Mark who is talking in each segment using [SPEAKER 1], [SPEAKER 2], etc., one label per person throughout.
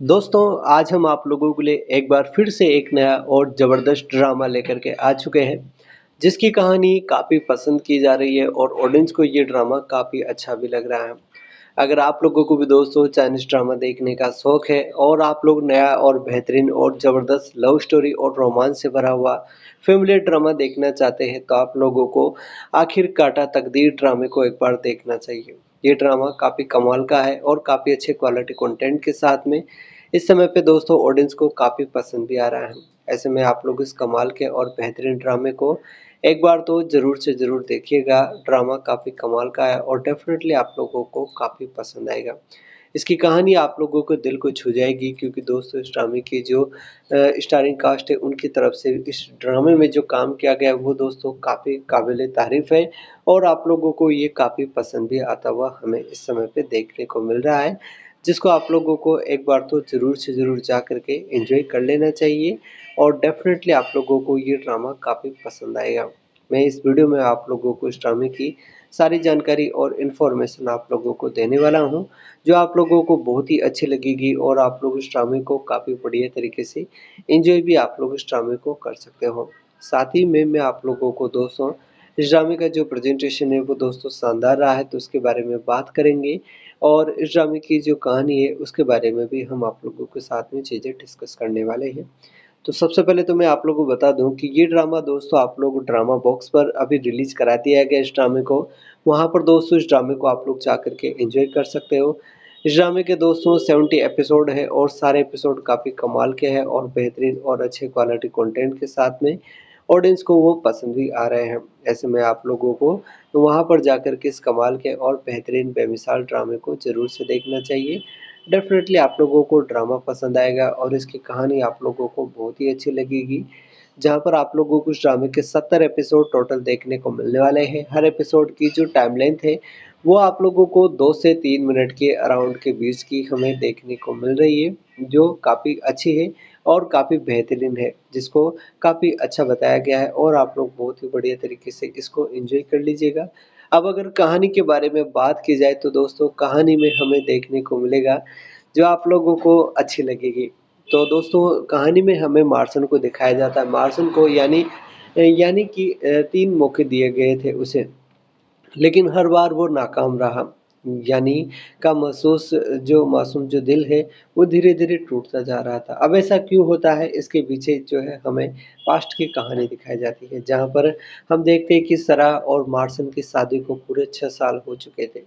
[SPEAKER 1] दोस्तों, आज हम आप लोगों के लिए एक बार फिर से एक नया और ज़बरदस्त ड्रामा लेकर के आ चुके हैं, जिसकी कहानी काफ़ी पसंद की जा रही है और ऑडियंस को ये ड्रामा काफ़ी अच्छा भी लग रहा है। अगर आप लोगों को भी दोस्तों चाइनीज़ ड्रामा देखने का शौक है और आप लोग नया और बेहतरीन और ज़बरदस्त लव स्टोरी और रोमांस से भरा हुआ फ़ैमिली ड्रामा देखना चाहते हैं, तो आप लोगों को आखिर काटा तकदीर ड्रामे को एक बार देखना चाहिए। ये ड्रामा काफ़ी कमाल का है और काफ़ी अच्छे क्वालिटी कंटेंट के साथ में इस समय पे दोस्तों ऑडियंस को काफ़ी पसंद भी आ रहा है। ऐसे में आप लोग इस कमाल के और बेहतरीन ड्रामे को एक बार तो ज़रूर से ज़रूर देखिएगा। ड्रामा काफ़ी कमाल का है और डेफ़िनेटली आप लोगों को काफ़ी पसंद आएगा। इसकी कहानी आप लोगों को दिल को छू जाएगी, क्योंकि दोस्तों इस ड्रामे की जो स्टारिंग कास्ट है उनकी तरफ से इस ड्रामे में जो काम किया गया है वो दोस्तों काफ़ी काबिल तारीफ़ है और आप लोगों को ये काफ़ी पसंद भी आता हुआ हमें इस समय पे देखने को मिल रहा है, जिसको आप लोगों को एक बार तो ज़रूर से ज़रूर जा कर के एन्जॉय कर लेना चाहिए और डेफ़िनेटली आप लोगों को ये ड्रामा काफ़ी पसंद आएगा। मैं इस वीडियो में आप लोगों को इस ड्रामे की सारी जानकारी और इन्फॉर्मेशन आप लोगों को देने वाला हूँ, जो आप लोगों को बहुत ही अच्छी लगेगी और आप लोग इस ड्रामे को काफ़ी बढ़िया तरीके से एन्जॉय भी आप लोग इस ड्रामे को कर सकते हो। साथ ही में मैं आप लोगों को दोस्तों इस ड्रामे का जो प्रेज़ेंटेशन है वो दोस्तों शानदार रहा है, तो उसके बारे में बात करेंगे और इस ड्रामे की जो कहानी है उसके बारे में भी हम आप लोगों के साथ में चीज़ें डिस्कस करने वाले हैं। तो सबसे पहले तो मैं आप लोगों को बता दूँ कि ये ड्रामा दोस्तों आप लोग ड्रामा बॉक्स पर अभी रिलीज़ करा दिया गया इस ड्रामे को। वहाँ पर दोस्तों इस ड्रामे को आप लोग जा कर के एन्जॉय कर सकते हो। इस ड्रामे के दोस्तों 70 एपिसोड है और सारे एपिसोड काफ़ी कमाल के हैं और बेहतरीन और अच्छे क्वालिटी कंटेंट के साथ में ऑडियंस को वो पसंद भी आ रहे हैं। ऐसे में आप लोगों को वहाँ पर जाकर के इस कमाल के और बेहतरीन बेमिसाल ड्रामे को ज़रूर से देखना चाहिए। डेफ़िनेटली आप लोगों को ड्रामा पसंद आएगा और इसकी कहानी आप लोगों को बहुत ही अच्छी लगेगी। जहाँ पर आप लोगों को इस ड्रामे के 70 एपिसोड टोटल देखने को मिलने वाले हैं। हर एपिसोड की जो टाइम लेंथ है, वो आप लोगों को 2 से 3 मिनट के अराउंड के बीच की हमें देखने को मिल रही है, जो काफ़ी अच्छी है और काफ़ी बेहतरीन है, जिसको काफ़ी अच्छा बताया गया है और आप लोग बहुत ही बढ़िया तरीके से इसको एन्जॉय कर लीजिएगा। अब अगर कहानी के बारे में बात की जाए तो दोस्तों कहानी में हमें देखने को मिलेगा, जो आप लोगों को अच्छी लगेगी। तो दोस्तों कहानी में हमें मार्सन को दिखाया जाता है। मार्सन को यानी कि 3 मौके दिए गए थे उसे, लेकिन हर बार वो नाकाम रहा। यानी का महसूस जो मासूम जो दिल है, वो धीरे-धीरे टूटता जा रहा था। अब ऐसा क्यों होता है, इसके पीछे जो है हमें पास्ट की कहानी दिखाई जाती है, जहाँ पर हम देखते हैं कि सरा और मार्सन की शादी को पूरे 6 साल हो चुके थे।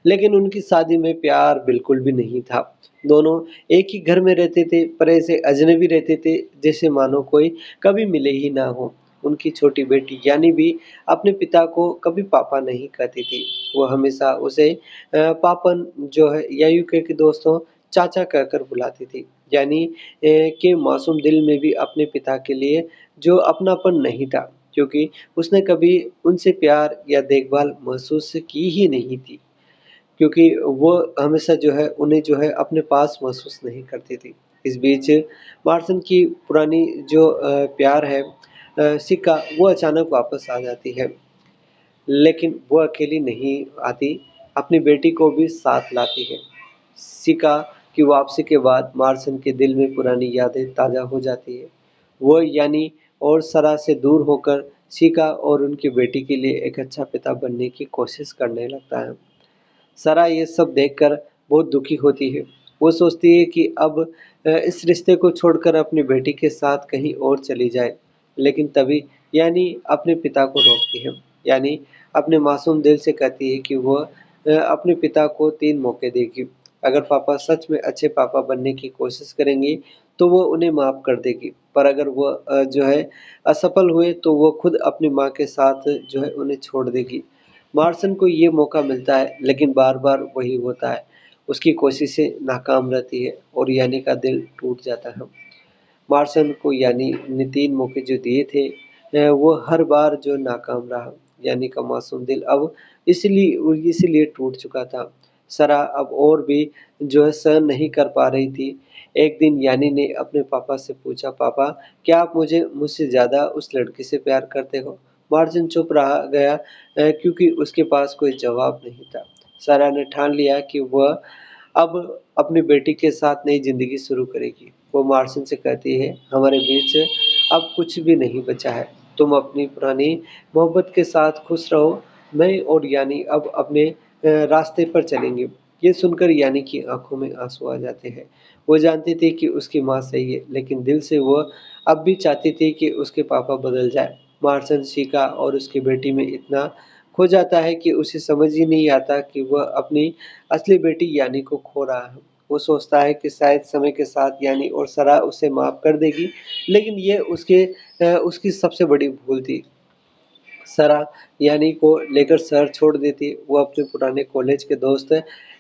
[SPEAKER 1] लेकिन उनकी शादी में प्यार बिल्कुल भी नहीं था। दोनों एक ही घर में रहते थे, पर ऐसे अजनबी रहते थे जैसे मानो कोई कभी मिले ही ना हों। उनकी छोटी बेटी यानी भी अपने पिता को कभी पापा नहीं कहती थी। वो हमेशा उसे पापन जो है या यूँ कहें कि दोस्तों चाचा कहकर बुलाती थी। यानी कि मासूम दिल में भी अपने पिता के लिए जो अपनापन नहीं था, क्योंकि उसने कभी उनसे प्यार या देखभाल महसूस की ही नहीं थी। क्योंकि वो हमेशा जो है उन्हें जो है अपने पास महसूस नहीं करती थी। इस बीच मार्सन की पुरानी जो प्यार है सिक्का वो अचानक वापस आ जाती है। लेकिन वो अकेली नहीं आती, अपनी बेटी को भी साथ लाती है। सिका की वापसी के बाद मार्सन के दिल में पुरानी यादें ताज़ा हो जाती है। वो यानी और सरा से दूर होकर शिका और उनकी बेटी के लिए एक अच्छा पिता बनने की कोशिश करने लगता है। सरा ये सब देखकर बहुत दुखी होती है। वो सोचती है कि अब इस रिश्ते को छोड़कर अपनी बेटी के साथ कहीं और चली जाए। लेकिन तभी यानी अपने पिता को रोकती है। यानी अपने मासूम दिल से कहती है कि वो अपने पिता को 3 मौके देगी। अगर पापा सच में अच्छे पापा बनने की कोशिश करेंगे, तो वो उन्हें माफ़ कर देगी। पर अगर वो जो है असफल हुए, तो वो खुद अपनी माँ के साथ जो है उन्हें छोड़ देगी। मार्सन को ये मौका मिलता है, लेकिन बार-बार वही होता है। उसकी कोशिशें नाकाम रहती है और यानी का दिल टूट जाता है। मार्सन को यानी ने 3 मौके जो दिए थे वो हर बार जो नाकाम रहा। यानी का मासूम दिल अब इसीलिए टूट चुका था। सरा अब और भी जो है सहन नहीं कर पा रही थी। एक दिन यानी ने अपने पापा से पूछा, "पापा, क्या आप मुझसे ज़्यादा उस लड़की से प्यार करते हो?" मार्जिन चुप रहा गया क्योंकि उसके पास कोई जवाब नहीं था। सारा ने ठान लिया कि वह अब अपनी बेटी के साथ नई ज़िंदगी शुरू करेगी। वो मार्शन से कहती है, हमारे बीच अब कुछ भी नहीं बचा है। तुम अपनी पुरानी मोहब्बत के साथ खुश रहो। मैं और यानी अब अपने रास्ते पर चलेंगे। ये सुनकर यानी की आंखों में आंसू आ जाते हैं। वो जानती थी कि उसकी माँ सही है, लेकिन दिल से वो अब भी चाहती थी कि उसके पापा बदल जाए। मार्शन शिका और उसकी बेटी में इतना खो जाता है कि उसे समझ ही नहीं आता कि वह अपनी असली बेटी यानी को खो रहा है। वो सोचता है कि शायद समय के साथ यानी और सरा उसे माफ कर देगी, लेकिन ये उसकी सबसे बड़ी भूल थी। सरा यानी को लेकर शहर छोड़ देती है। वो अपने पुराने कॉलेज के दोस्त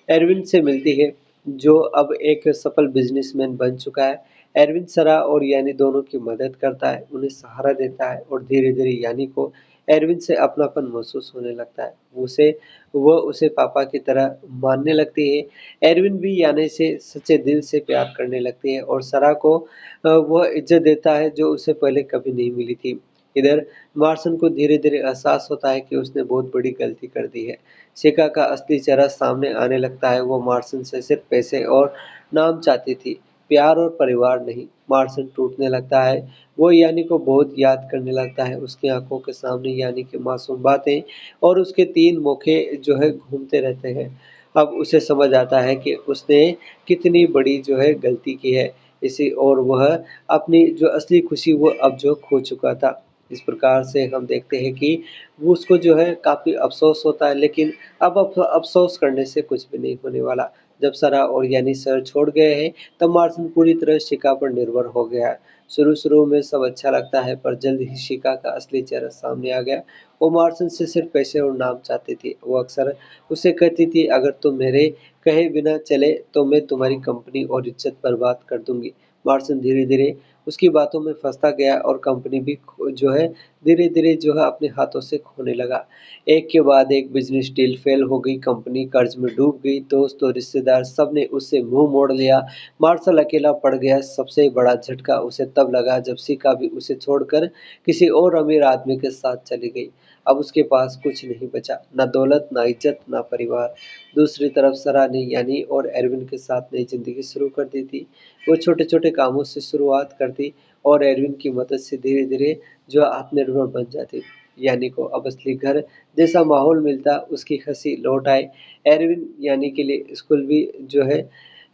[SPEAKER 1] एरविन से मिलती है, जो अब एक सफल बिजनेसमैन बन चुका है। एरविन सरा और यानी दोनों की मदद करता है, उन्हें सहारा देता है और धीरे-धीरे यानी को एरविन से अपनापन महसूस होने लगता है। वो उसे पापा की तरह मानने लगती है। एरविन भी यानी से सच्चे दिल से प्यार करने लगती है और सरा को वह इज़्ज़त देता है जो उसे पहले कभी नहीं मिली थी। इधर मार्सन को धीरे-धीरे एहसास होता है कि उसने बहुत बड़ी गलती कर दी है। शिका का असली चेहरा सामने आने लगता है। वो मार्सन से सिर्फ पैसे और नाम चाहती थी, प्यार और परिवार नहीं। मार्सन टूटने लगता है। वो यानी को बहुत याद करने लगता है। उसकी आंखों के सामने यानी की मासूम बातें और उसके 3 मौके जो है घूमते रहते हैं। अब उसे समझ आता है कि उसने कितनी बड़ी जो है गलती की है। इसी और वह अपनी जो असली खुशी वो अब जो खो चुका था। इस प्रकार से हम देखते हैं कि वो उसको जो है काफ़ी अफ़सोस होता है, लेकिन अब अफ़सोस करने से कुछ भी नहीं होने वाला। जब सरा और यानी शहर छोड़ गए हैं, तब मार्टिन पूरी तरह शिका पर निर्भर हो गया है। शुरू-शुरू में सब अच्छा लगता है, पर जल्द ही शिका का असली चेहरा सामने आ गया। वो मार्टिन से सिर्फ पैसे और नाम चाहती थी। वो अक्सर उसे कहती थी, अगर तुम मेरे कहे बिना चले तो मैं तुम्हारी कंपनी और इज़्ज़त बर्बाद कर दूँगी। मार्टिन धीरे-धीरे उसकी बातों में फँसता गया और कंपनी भी जो है धीरे-धीरे जो है अपने हाथों से खोने लगा। एक के बाद एक बिज़नेस डील फ़ेल हो गई, कंपनी कर्ज़ में डूब गई, दोस्त और रिश्तेदार सब ने उससे मुँह मोड़ लिया। मार्शल अकेला पड़ गया। सबसे बड़ा झटका उसे तब लगा जब सिका भी उसे छोड़कर किसी और अमीर आदमी के साथ चली गई। अब उसके पास कुछ नहीं बचा, ना दौलत, ना इज़्ज़त, ना परिवार। दूसरी तरफ सरा ने यानी और एरविन के साथ नई ज़िंदगी शुरू कर दी थी। वो छोटे-छोटे कामों से शुरुआत करती और एरविन की मदद से धीरे-धीरे जो आत्मनिर्भर बन जाती। यानी को अब असली घर जैसा माहौल मिलता, उसकी हँसी लौट आए। एरविन यानी के लिए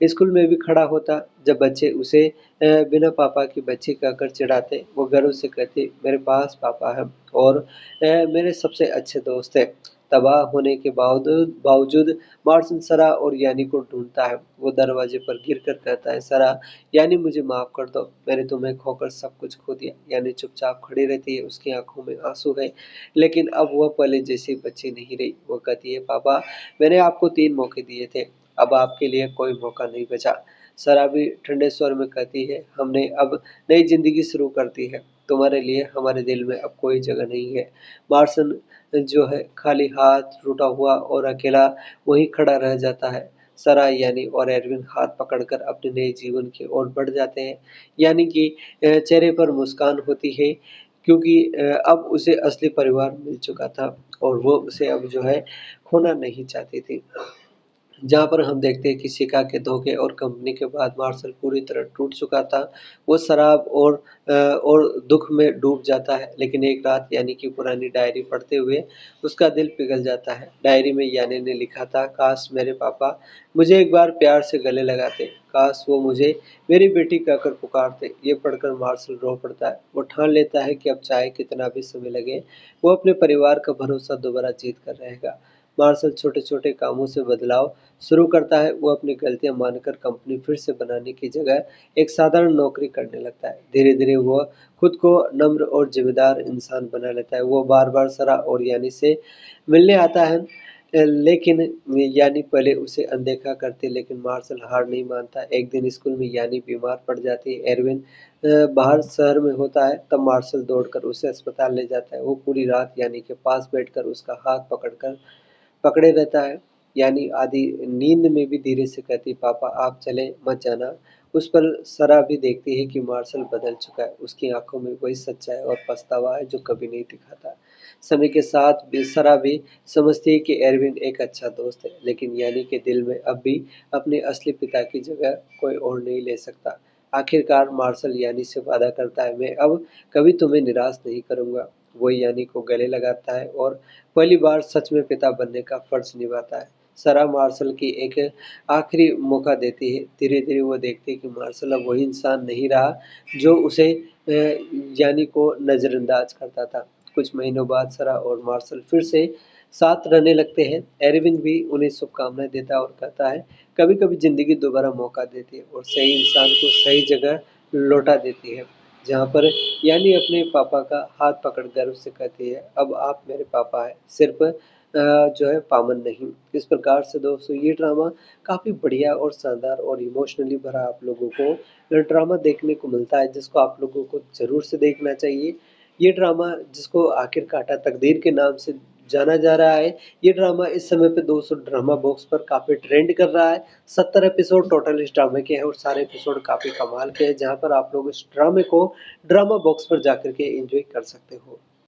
[SPEAKER 1] स्कूल में भी खड़ा होता। जब बच्चे उसे बिना पापा की बच्ची कहकर चिढ़ाते, वो गर्व से कहती, मेरे पास पापा है और मेरे सबसे अच्छे दोस्त हैं। तबाह होने के बावजूद मार्टिन सरा और यानी को ढूँढता है। वो दरवाजे पर गिरकर कहता है, सरा, यानी मुझे माफ़ कर दो, मैंने तुम्हें खोकर सब कुछ खो दिया। यानी चुपचाप खड़ी रहती है, उसकी आँखों में आँसू है, लेकिन अब वह पहले जैसी बच्ची नहीं रही। वो कहती है, पापा, मैंने आपको 3 मौके दिए थे, अब आपके लिए कोई मौका नहीं बचा। सरा भी ठंडे स्वर में कहती है, हमने अब नई ज़िंदगी शुरू कर दी है, तुम्हारे लिए हमारे दिल में अब कोई जगह नहीं है। मार्शन जो है खाली हाथ, टूटा हुआ और अकेला वहीं खड़ा रह जाता है। सरा यानी और एरविन हाथ पकड़कर अपने नए जीवन की ओर बढ़ जाते हैं। यानी कि चेहरे पर मुस्कान होती है, क्योंकि अब उसे असली परिवार मिल चुका था और वो उसे अब जो है खोना नहीं चाहती थी। जहाँ पर हम देखते हैं कि शिका के धोखे और कंपनी के बाद मार्शल पूरी तरह टूट चुका था। वो शराब और दुःख में डूब जाता है, लेकिन एक रात यानी कि पुरानी डायरी पढ़ते हुए उसका दिल पिघल जाता है। डायरी में यानी ने लिखा था, काश मेरे पापा मुझे एक बार प्यार से गले लगाते, काश वो मुझे मेरी बेटी कहकर पुकारते। ये पढ़कर मार्शल रो पड़ता है। वो ठान लेता है कि अब चाहे कितना भी समय लगे, वो अपने परिवार का भरोसा दोबारा जीत कर रहेगा। मार्शल छोटे-छोटे कामों से बदलाव शुरू करता है। वो अपनी गलतियां मानकर कंपनी फिर से बनाने की जगह एक साधारण नौकरी करने लगता है। धीरे-धीरे वो खुद को नम्र और जिम्मेदार इंसान बना लेता है। वो बार-बार सरा और यानी से मिलने आता है, लेकिन यानी पहले उसे अनदेखा करती, लेकिन मार्शल हार नहीं मानता। एक दिन स्कूल में यानी बीमार पड़ जाती है। एरविन बाहर शहर में होता है, तब मार्शल दौड़कर उसे अस्पताल ले जाता है। वो पूरी रात यानी के पास बैठकर उसका हाथ पकड़े रहता है। यानी आधी नींद में भी धीरे से कहती, पापा आप चले मत जाना। उस पर सरा भी देखती है कि मार्शल बदल चुका है। उसकी आंखों में वही सच्चाई और पछतावा है जो कभी नहीं दिखाता। समय के साथ सरा भी समझती है कि एरविन एक अच्छा दोस्त है, लेकिन यानी के दिल में अब भी अपने असली पिता की जगह कोई और नहीं ले सकता। आखिरकार मार्शल यानी से वादा करता है, मैं अब कभी तुम्हें निराश नहीं करूंगा। वो यानी को गले लगाता है और पहली बार सच में पिता बनने का फर्ज निभाता है। सरा मार्शल की एक आखिरी मौका देती है। धीरे-धीरे वो देखती है कि मार्शल अब वही इंसान नहीं रहा जो उसे यानी को नज़रअंदाज करता था। कुछ महीनों बाद सरा और मार्शल फिर से साथ रहने लगते हैं। एरविन भी उन्हें शुभकामनाएं देता है और कहता है, कभी-कभी ज़िंदगी दोबारा मौका देती है और सही इंसान को सही जगह लौटा देती है। जहाँ पर यानी अपने पापा का हाथ पकड़ गर्व से कहती है, अब आप मेरे पापा हैं, सिर्फ जो है पामन नहीं। इस प्रकार से दोस्तों ये ड्रामा काफ़ी बढ़िया और शानदार और इमोशनली भरा आप लोगों को ड्रामा देखने को मिलता है, जिसको आप लोगों को ज़रूर से देखना चाहिए। ये ड्रामा जिसको आखिर काटा तकदीर के नाम से जाना जा रहा है, ये ड्रामा इस समय पे 200 ड्रामा बॉक्स पर काफ़ी ट्रेंड कर रहा है। 70 एपिसोड टोटल इस ड्रामे के हैं और सारे एपिसोड काफ़ी कमाल के हैं, जहाँ पर आप लोग इस ड्रामे को ड्रामा बॉक्स पर जाकर के एंजॉय कर सकते हो।